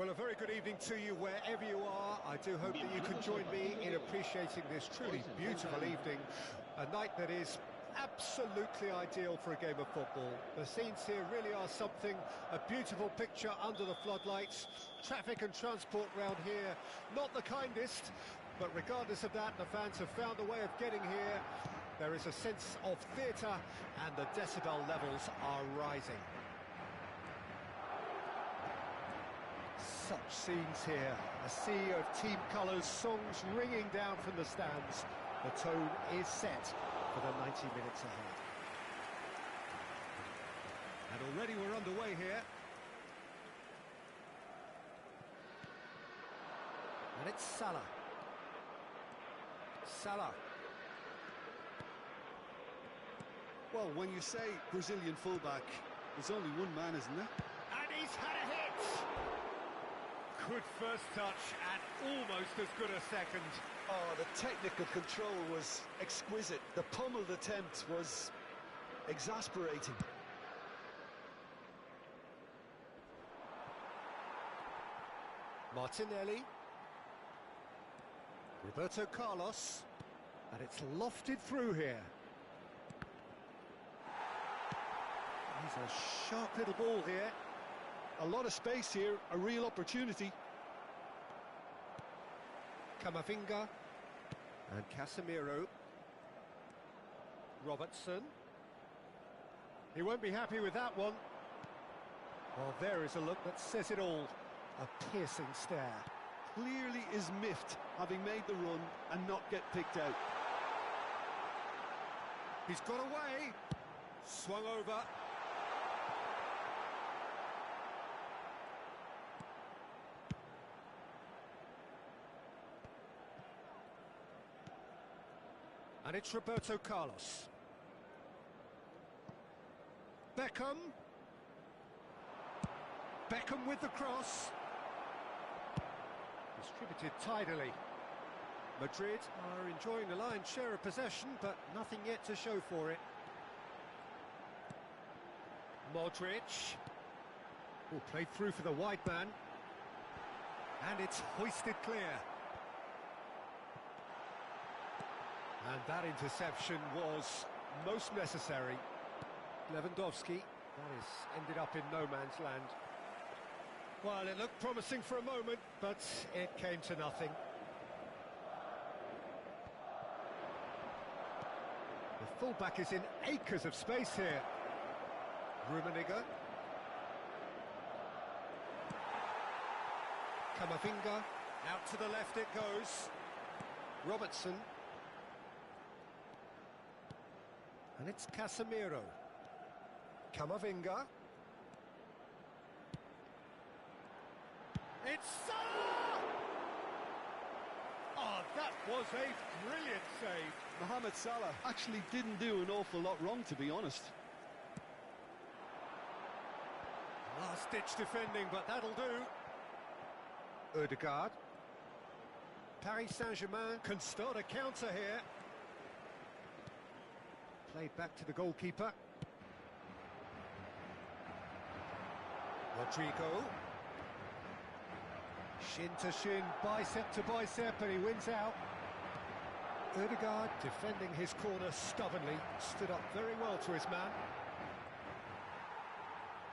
Well, a very good evening to you wherever you are. I do hope that you can join me in appreciating this truly beautiful evening, a night that is absolutely ideal for a game of football. The scenes here really are something, a beautiful picture under the floodlights. Traffic and transport round here, not the kindest, but regardless of that, the fans have found a way of getting here. There is a sense of theatre and the decibel levels are rising. Such scenes here, a sea of team colours, songs ringing down from the stands. The tone is set for the 90 minutes ahead. And already we're underway here. And it's Salah. Salah. Well, when you say Brazilian fullback, there's only one man, isn't there? And he's had a hit! Good first touch and almost as good a second. Oh, the technical control was exquisite. The pummeled attempt was exasperating. Martinelli. Roberto Carlos. And it's lofted through here. He's a sharp little ball here. A lot of space here, a real opportunity. Camavinga and Casemiro. Robertson. He won't be happy with that one. Well, there is a look that says it all. A piercing stare. Clearly is miffed, having made the run and not get picked out. He's got away. Swung over. And it's Roberto Carlos. Beckham. Beckham with the cross. Distributed tidily. Madrid are enjoying the lion's share of possession, but nothing yet to show for it. Modric. Oh, played through for the wide man. And it's hoisted clear. And that interception was most necessary. Lewandowski, that has ended up in no man's land. Well, it looked promising for a moment, but it came to nothing. The fullback is in acres of space here. Rummenigge. Camavinga, out to the left it goes. Robertson. And it's Casemiro. Camavinga. It's Salah! Oh, that was a brilliant save. Mohamed Salah actually didn't do an awful lot wrong, to be honest. Last-ditch defending, but that'll do. Odegaard. Paris Saint-Germain can start a counter here. Played back to the goalkeeper. Rodrigo. Shin to shin, bicep to bicep, and he wins out. Odegaard defending his corner stubbornly, stood up very well to his man.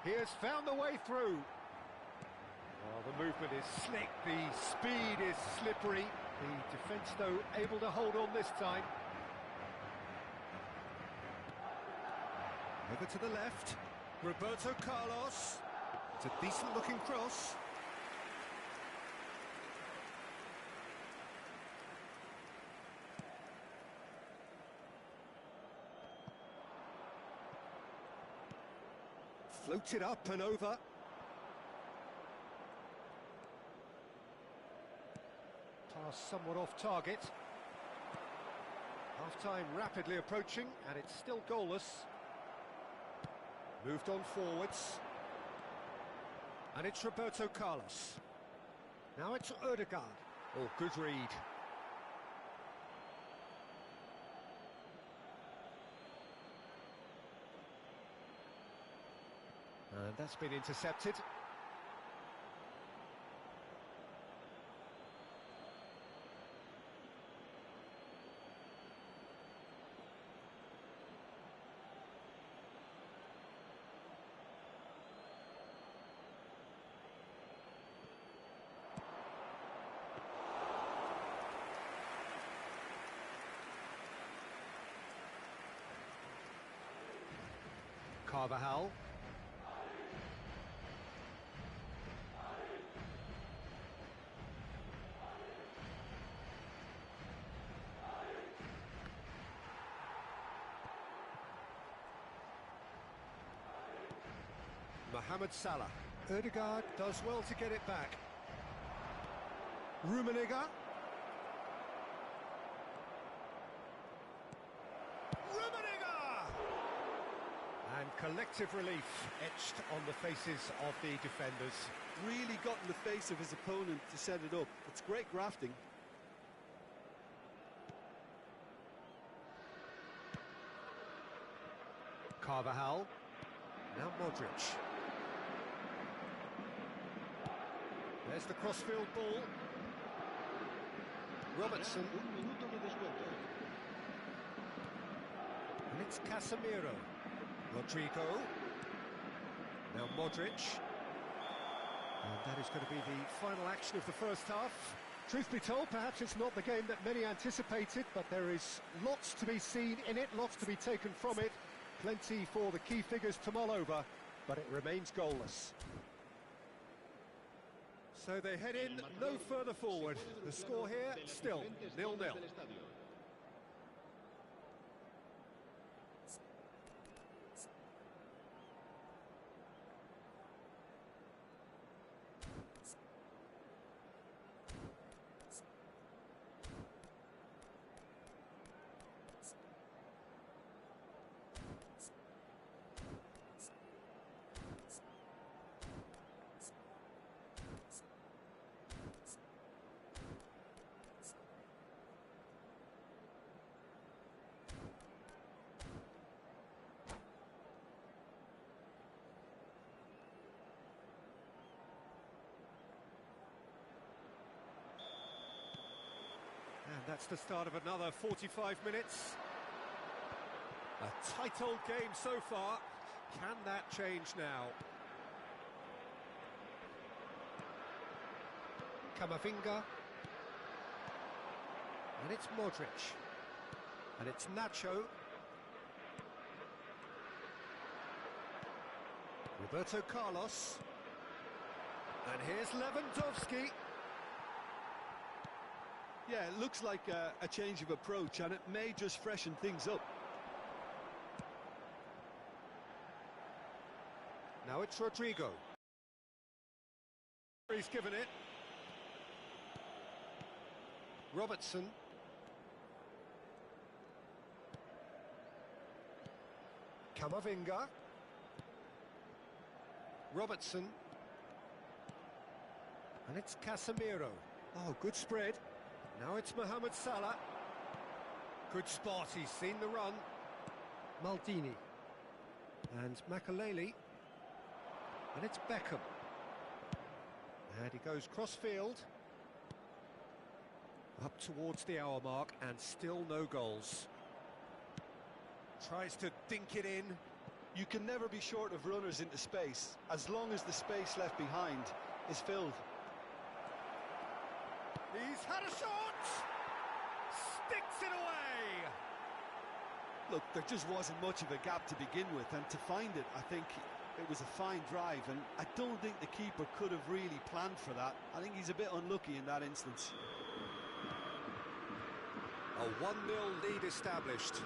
He has found the way through. Oh, the movement is slick, the speed is slippery. The defence, though, able to hold on this time. Over to the left, Roberto Carlos. It's a decent-looking cross. Floated up and over. Pass somewhat off target. Half-time rapidly approaching, and it's still goalless. Moved on forwards. And it's Roberto Carlos. Now it's Odegaard. Oh, good read. And that's been intercepted. Carvajal. Mohamed Salah. Ødegaard does well to get it back. Rummenigge. And collective relief etched on the faces of the defenders. Really got in the face of his opponent to set it up. It's great grafting. Carvajal. Now Modric. There's the crossfield ball. Robertson. And it's Casemiro. Rodrigo. Now Modric. And that is going to be the final action of the first half. Truth be told, perhaps it's not the game that many anticipated, but there is lots to be seen in it, lots to be taken from it. Plenty for the key figures to mull over, but it remains goalless. So they head in no further forward. The score here, still 0-0. And that's the start of another 45 minutes. A tight old game so far. Can that change now? Camavinga. And it's Modric. And it's Nacho. Roberto Carlos. And here's Lewandowski. Yeah, it looks like a change of approach, and it may just freshen things up. Now it's Rodrigo. He's given it. Robertson. Camavinga. Robertson. And it's Casemiro. Oh, good spread. Now it's Mohamed Salah. Good spot, he's seen the run. Maldini. And Makaleli. And it's Beckham. And he goes cross-field. Up towards the hour mark, and still no goals. Tries to dink it in. You can never be short of runners into space, as long as the space left behind is filled. He's had a shot! Sticks it away! Look, there just wasn't much of a gap to begin with, and to find it, I think it was a fine drive, and I don't think the keeper could have really planned for that. I think he's a bit unlucky in that instance. A 1-0 lead established.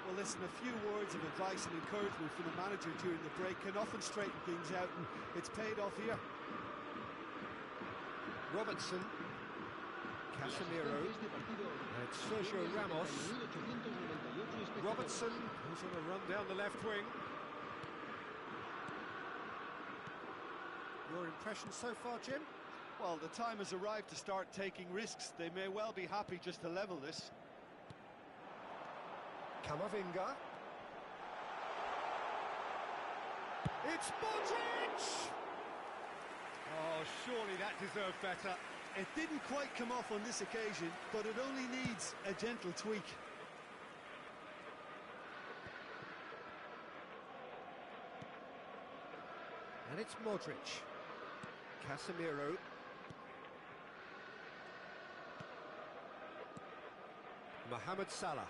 Well, listen, a few words of advice and encouragement from the manager during the break can often straighten things out, and it's paid off here. Robertson. Casemiro. And it's Sergio Ramos. Robertson, who's on a run down the left wing. Your impression so far, Jim? Well, the time has arrived to start taking risks. They may well be happy just to level this. Camavinga. It's Modric! Oh, surely that deserved better. It didn't quite come off on this occasion, but it only needs a gentle tweak. And it's Modric. Casemiro. Mohamed Salah.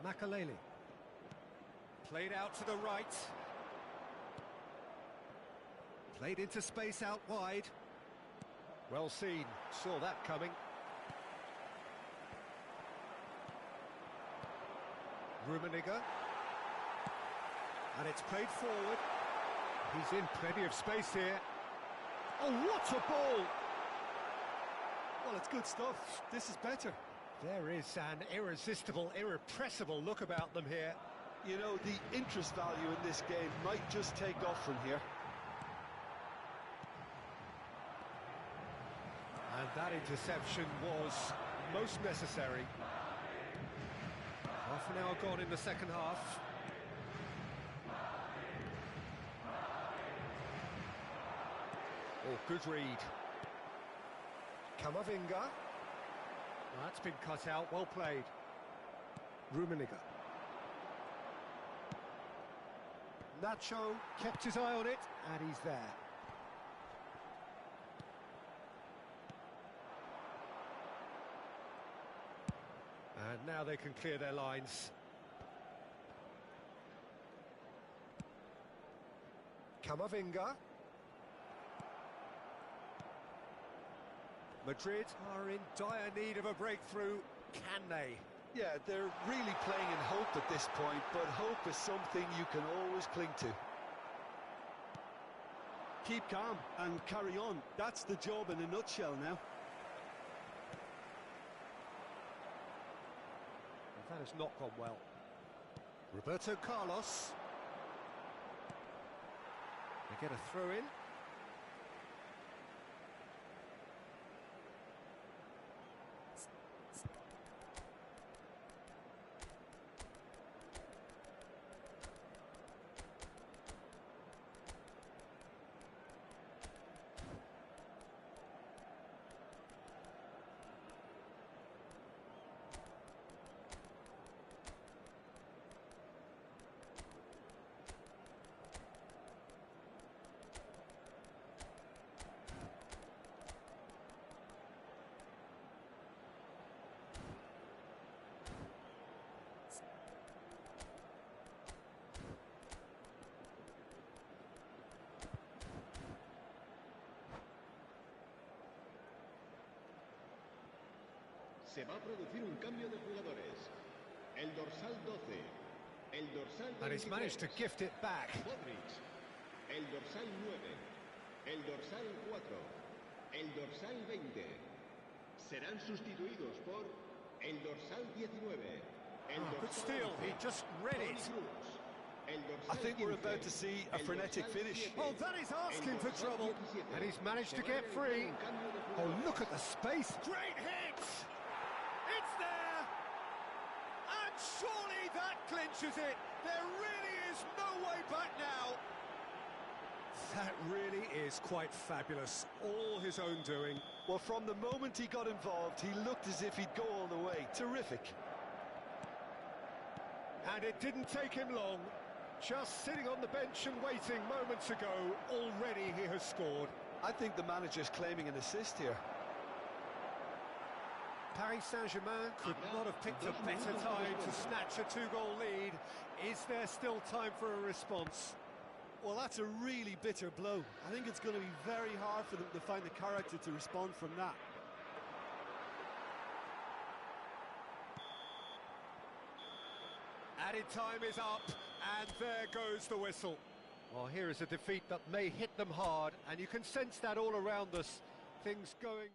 Makaleli. Played out to the right. Played into space out wide. Well seen, saw that coming. Rummenigge. And it's played forward. He's in plenty of space here. Oh, what a ball! Well, it's good stuff. This is better. There is an irresistible, irrepressible look about them here. You know, the interest value in this game might just take off from here. And that interception was most necessary. Half an hour gone in the second half. Oh, good read. Camavinga. That's been cut out, well played. Rummenigge. Nacho kept his eye on it, and he's there. And now they can clear their lines. Camavinga. Madrid are in dire need of a breakthrough. Can they? Yeah, they're really playing in hope at this point, but hope is something you can always cling to. Keep calm and carry on. That's the job in a nutshell now. That has not gone well. Roberto Carlos. They get a throw in. Se va a producir un cambio de jugadores. El dorsal 12. El dorsal 23. And he's managed to gift it back. Modric. El dorsal 9. El dorsal 4. El dorsal 20. Serán sustituidos por el dorsal 19. El dorsal good steal. 11. He just read it. I think we're about to see a frenetic finish. Oh, that is asking for trouble. And he's managed to get free. Oh, look at the space. Great hit! It's there! And surely that clinches it. There really is no way back now. That really is quite fabulous. All his own doing. Well, from the moment he got involved, he looked as if he'd go all the way. Terrific. And it didn't take him long. Just sitting on the bench and waiting moments ago, already he has scored. I think the manager's claiming an assist here. Paris Saint-Germain could not have picked a better time to snatch a two-goal lead. Is there still time for a response? Well, that's a really bitter blow. I think it's going to be very hard for them to find the character to respond from that. Added time is up, and there goes the whistle. Well, here is a defeat that may hit them hard, and you can sense that all around us. Things going...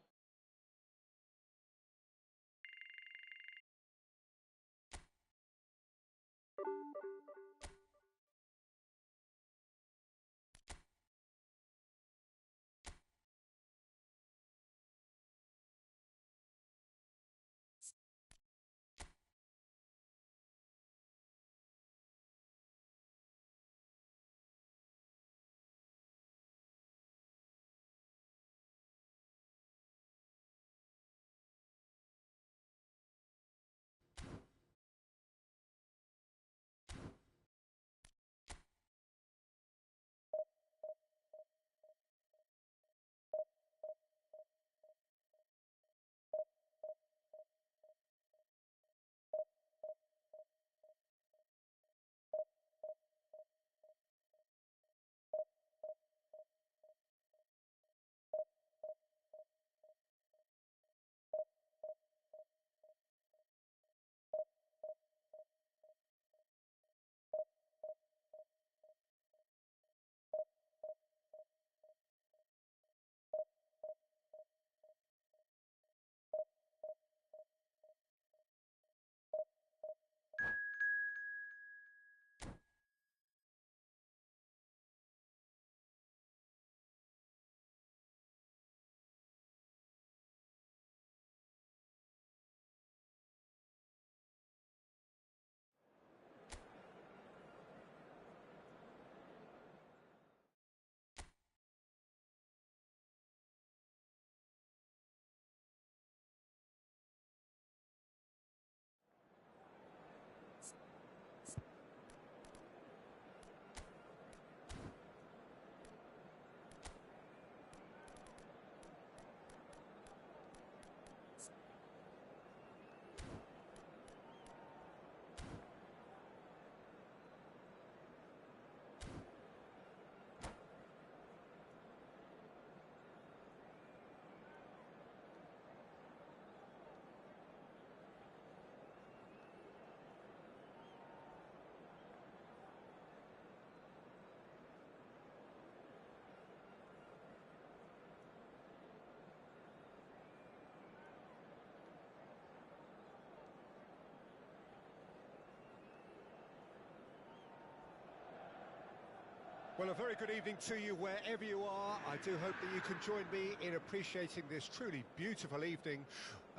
Well, a very good evening to you wherever you are. I do hope that you can join me in appreciating this truly beautiful evening,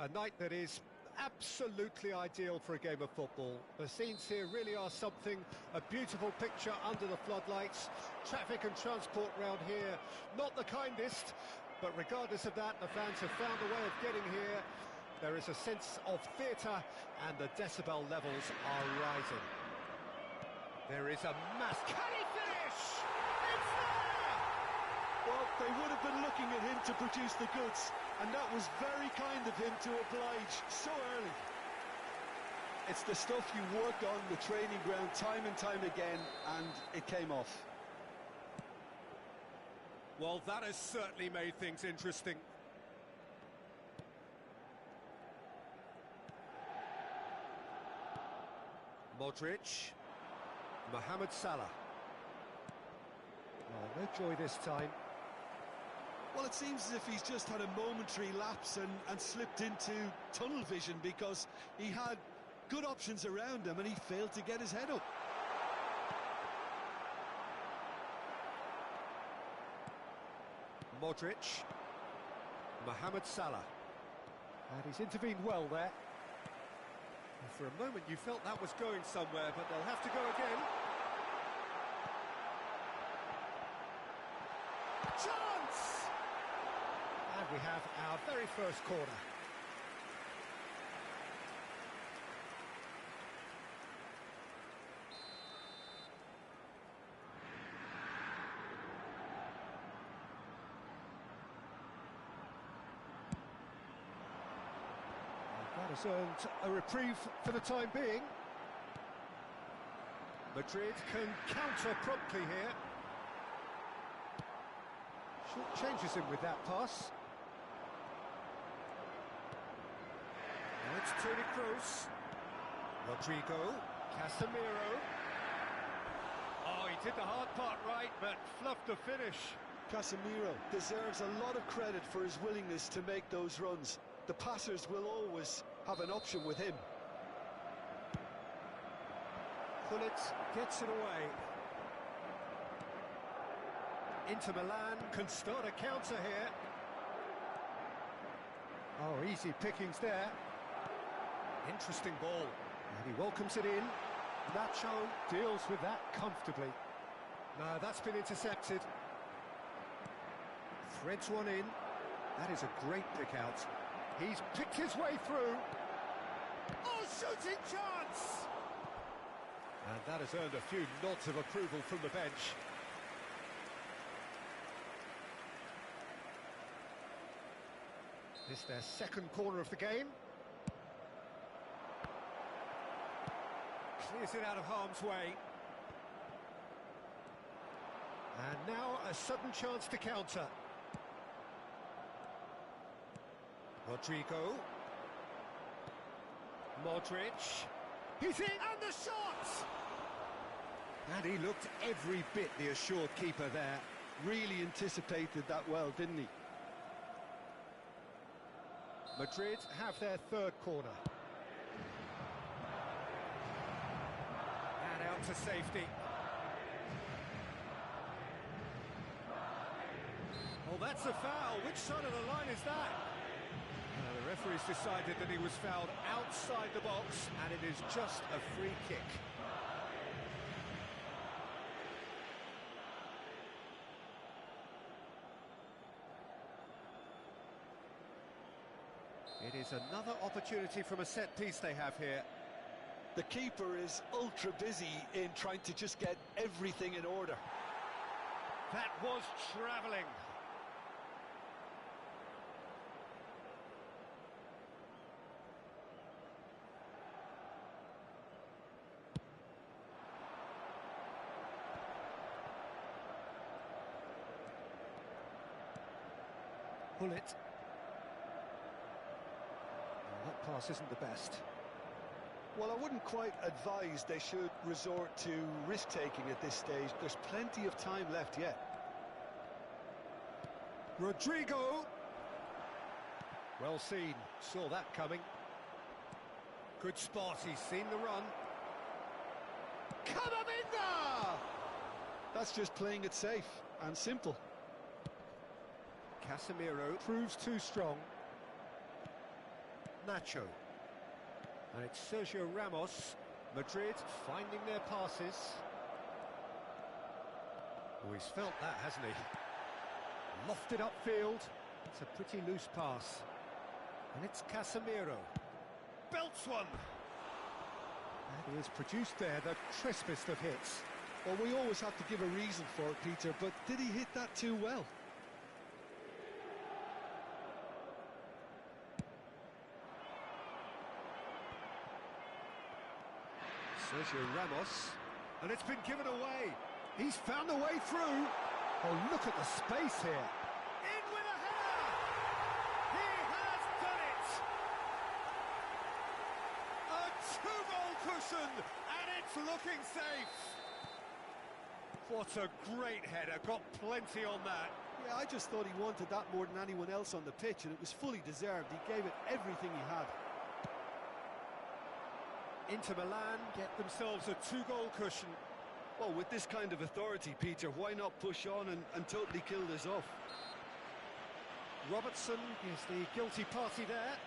a night that is absolutely ideal for a game of football. The scenes here really are something, a beautiful picture under the floodlights. Traffic and transport round here, not the kindest, but regardless of that, the fans have found a way of getting here. There is a sense of theatre and the decibel levels are rising. There is a mass... Can he finish? It's there! Well, they would have been looking at him to produce the goods, and that was very kind of him to oblige so early. It's the stuff you work on the training ground time and time again, and it came off. Well, that has certainly made things interesting. Modric. Mohamed Salah. Oh, no joy this time. Well, it seems as if he's just had a momentary lapse and slipped into tunnel vision, because he had good options around him and he failed to get his head up. Modric. Mohamed Salah. And he's intervened well there. And for a moment you felt that was going somewhere, but they'll have to go again. Chance! And we have our very first corner. That has earned a reprieve for the time being. Madrid can counter promptly here. Short changes him with that pass. Now it's Toni Kroos. Rodrigo. Casemiro. Oh, he did the hard part right, but fluffed the finish. Casemiro deserves a lot of credit for his willingness to make those runs. The passers will always have an option with him. Gullit gets it away. Inter Milan can start a counter here. Oh, easy pickings there. Interesting ball. And he welcomes it in. Nacho deals with that comfortably. No, that's been intercepted. Threads one in. That is a great pick out. He's picked his way through. Oh, shooting chance! And that has earned a few nods of approval from the bench. This is their second corner of the game. Clears it out of harm's way. And now a sudden chance to counter. Rodrigo. Modric. He's in, and the shot! And he looked every bit the assured keeper there. Really anticipated that well, didn't he? Madrid have their third corner. And out to safety. Well, that's a foul. Which side of the line is that? The referee's decided that he was fouled outside the box, and it is just a free kick. It is another opportunity from a set piece they have here. The keeper is ultra busy in trying to just get everything in order. That was travelling. Gullit. That pass isn't the best. Well, I wouldn't quite advise they should resort to risk-taking at this stage. There's plenty of time left yet. Rodrigo. Well seen. Saw that coming. Good spot. He's seen the run. Camavinga! That's just playing it safe and simple. Casemiro proves too strong. Nacho. And it's Sergio Ramos. Madrid finding their passes. Oh, he's felt that, hasn't he? Lofted upfield. It's a pretty loose pass. And it's Casemiro. Belts one. And he has produced there the crispest of hits. Well, we always have to give a reason for it, Peter, but did he hit that too well? Sergio Ramos, and it's been given away. He's found a way through. Oh, look at the space here. In with a header! He has done it! A two-goal cushion, and it's looking safe. What a great header, got plenty on that. Yeah, I just thought he wanted that more than anyone else on the pitch, and it was fully deserved. He gave it everything he had. Inter Milan get themselves a two-goal cushion. Well, with this kind of authority, Peter, why not push on and totally kill this off? Robertson is the guilty party there.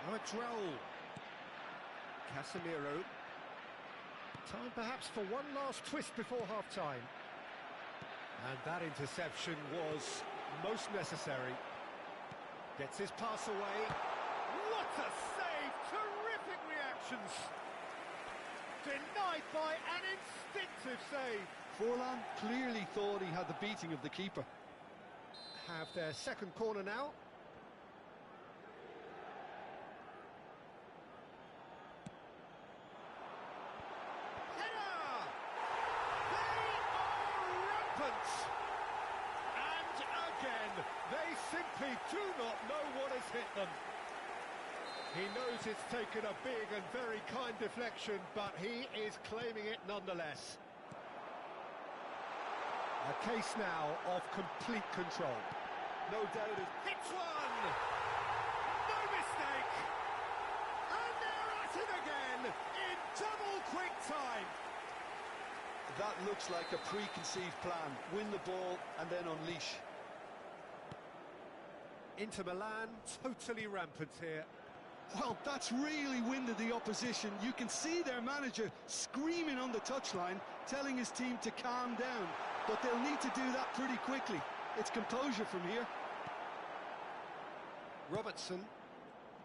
Now it's Raul. Casemiro. Time perhaps for one last twist before half-time. And that interception was most necessary. Gets his pass away. What a save! Terrific reactions! Denied by an instinctive save. Forlan clearly thought he had the beating of the keeper. Have their second corner now. And again, they simply do not know what has hit them. He knows it's taken a big and very kind deflection, but he is claiming it nonetheless. A case now of complete control. No doubt it hits one! No mistake! And they're at it again in double quick time. That looks like a preconceived plan. Win the ball and then unleash. Inter Milan totally rampant here. Well, that's really winded the opposition. You can see their manager screaming on the touchline, telling his team to calm down. But they'll need to do that pretty quickly. It's composure from here. Robertson.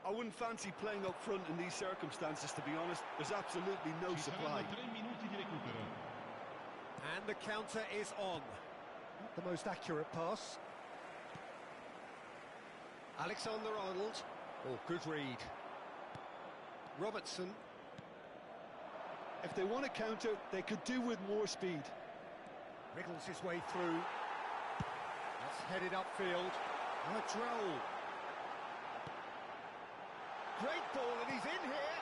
I wouldn't fancy playing up front in these circumstances, to be honest. There's absolutely no supply. And the counter is on. Not the most accurate pass. Alexander-Arnold. Oh, good read. Robertson. If they want to counter, they could do with more speed. Wriggles his way through. That's headed upfield. Now it's Raul. Great ball, and he's in here.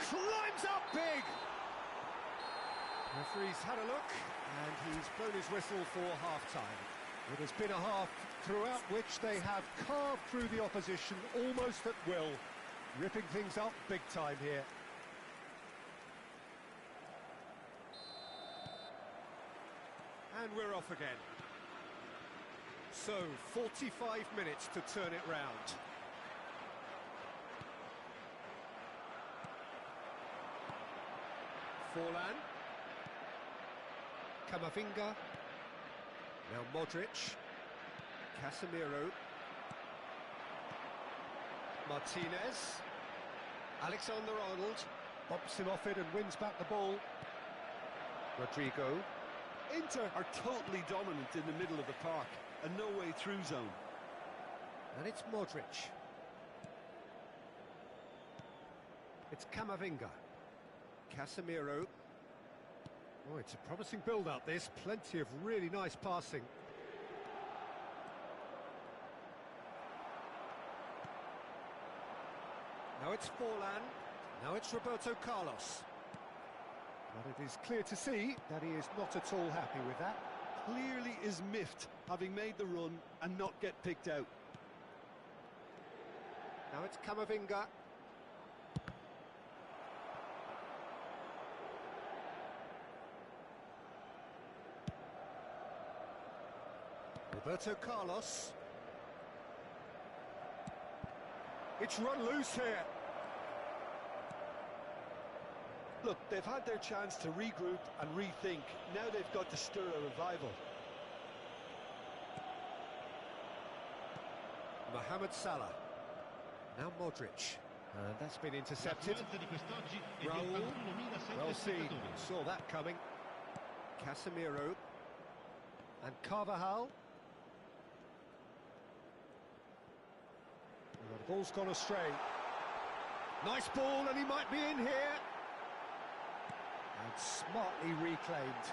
Climbs up big. Referee's had a look, and he's blown his whistle for half-time. It has been a half throughout which they have carved through the opposition almost at will, ripping things up big time here. And we're off again. So, 45 minutes to turn it round. Forlan. Camavinga. Now Modric. Casemiro. Martinez. Alexander-Arnold bumps him off it and wins back the ball. Rodrigo. Inter are totally dominant in the middle of the park, a no-way through zone. And it's Modric. It's Camavinga. Casemiro. Oh, it's a promising build-up, this. Plenty of really nice passing. Now it's Forlan. Now it's Roberto Carlos. But it is clear to see that he is not at all happy with that. clearly is miffed, having made the run and not get picked out. Now it's Camavinga. Roberto Carlos. It's run loose here. Look, they've had their chance to regroup and rethink. Now they've got to stir a revival. Mohamed Salah. Now Modric. And that's been intercepted. Raul. Well seen. Saw that coming. Casemiro. And Carvajal. Well, the ball's gone astray. Nice ball, and he might be in here. And smartly reclaimed.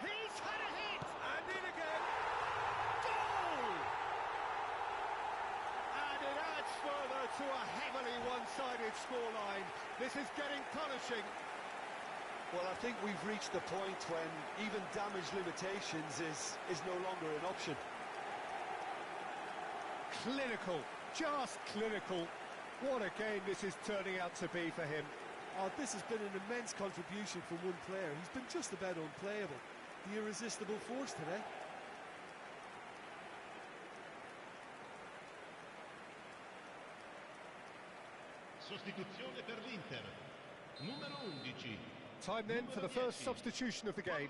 He's had a hit! And in again. Goal! And it adds further to a heavily one-sided scoreline. This is getting punishing. Well, I think we've reached the point when even damage limitations is no longer an option. Clinical, just clinical. What a game this is turning out to be for him. Oh, this has been an immense contribution from one player. He's been just about unplayable. The irresistible force today. Sostituzione per l'Inter. Numero 11. Time then for the first substitution of the game.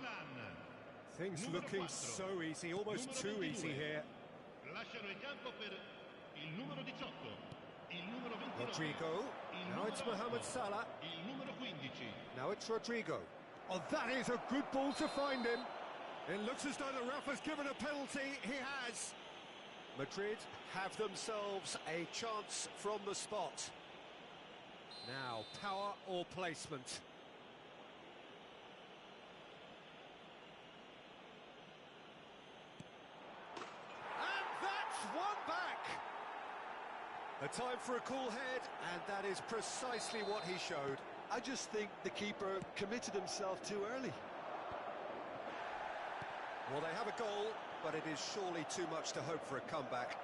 Things looking so easy, almost too easy here. Lasciano il campo per il numero 18, il numero 29, Rodrigo. Now it's Mohamed Salah. il numero 15. Now it's Rodrigo. Oh, that is a good ball to find him. It looks as though the ref has given a penalty. He has. Madrid have themselves a chance from the spot. Now, power or placement. One back. A time for a cool head, and that is precisely what he showed. I just think the keeper committed himself too early. Well, they have a goal, but it is surely too much to hope for a comeback.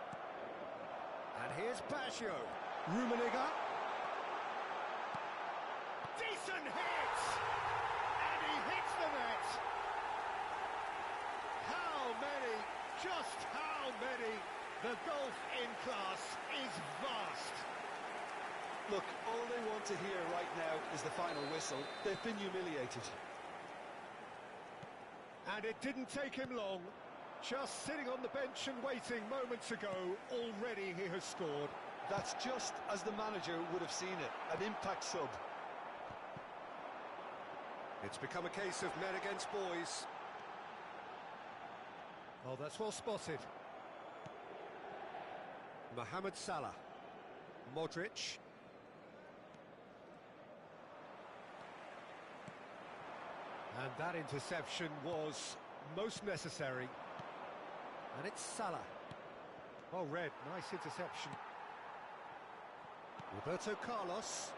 And here's Baggio. Rummenigge. Decent hit! And he hits the net. How many? Just how many? The gulf in class is vast. Look, all they want to hear right now is the final whistle. They've been humiliated. And it didn't take him long. Just sitting on the bench and waiting moments ago, already he has scored. That's just as the manager would have seen it, an impact sub. It's become a case of men against boys. Oh, that's well spotted. Mohamed Salah. Modric. And that interception was most necessary. And it's Salah. Well read, nice interception. Roberto Carlos.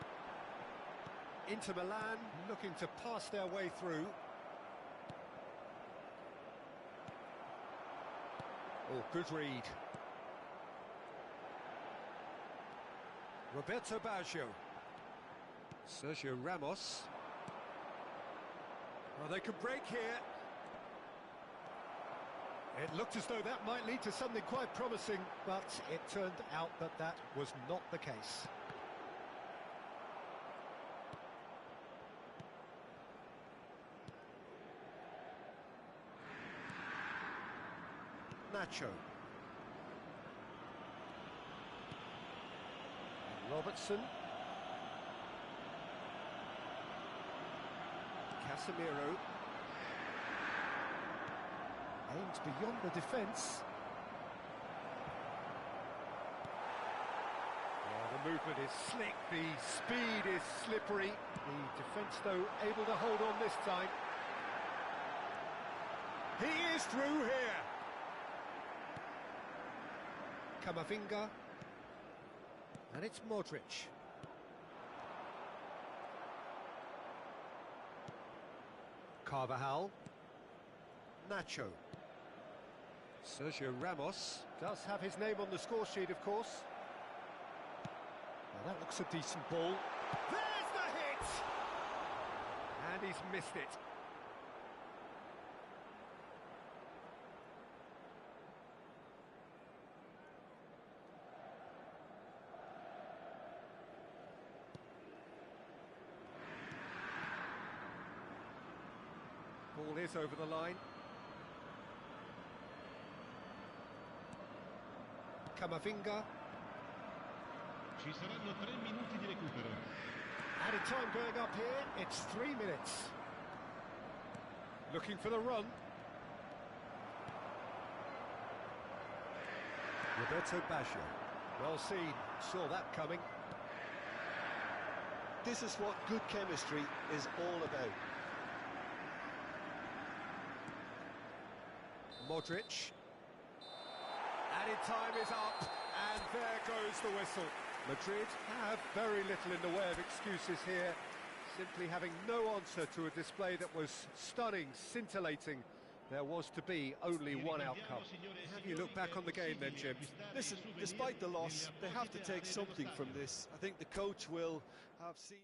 Inter Milan looking to pass their way through. Oh, good read. Roberto Baggio. Sergio Ramos. Well, they could break here. It looked as though that might lead to something quite promising, but it turned out that that was not the case. Nacho. Robertson. Casemiro. Aimed beyond the defence. The movement is slick, the speed is slippery. The defence, though, able to hold on this time. He is through here. Camavinga. And it's Modric. Carvajal. Nacho. Sergio Ramos does have his name on the score sheet, of course. Well, that looks a decent ball. There's the hit! And he's missed it. Ball is over the line. Camavinga. Ci saranno 3 minuti di recupero. Added time going up here, it's 3 minutes. Looking for the run. Roberto Baggio. Well seen, saw that coming. This is what good chemistry is all about. Modric. Added time is up, and there goes the whistle. Madrid have very little in the way of excuses here, simply having no answer to a display that was stunning, scintillating. There was to be only one outcome. How do you look back on the game then, Jim? Listen, despite the loss, they have to take something from this. I think the coach will have seen...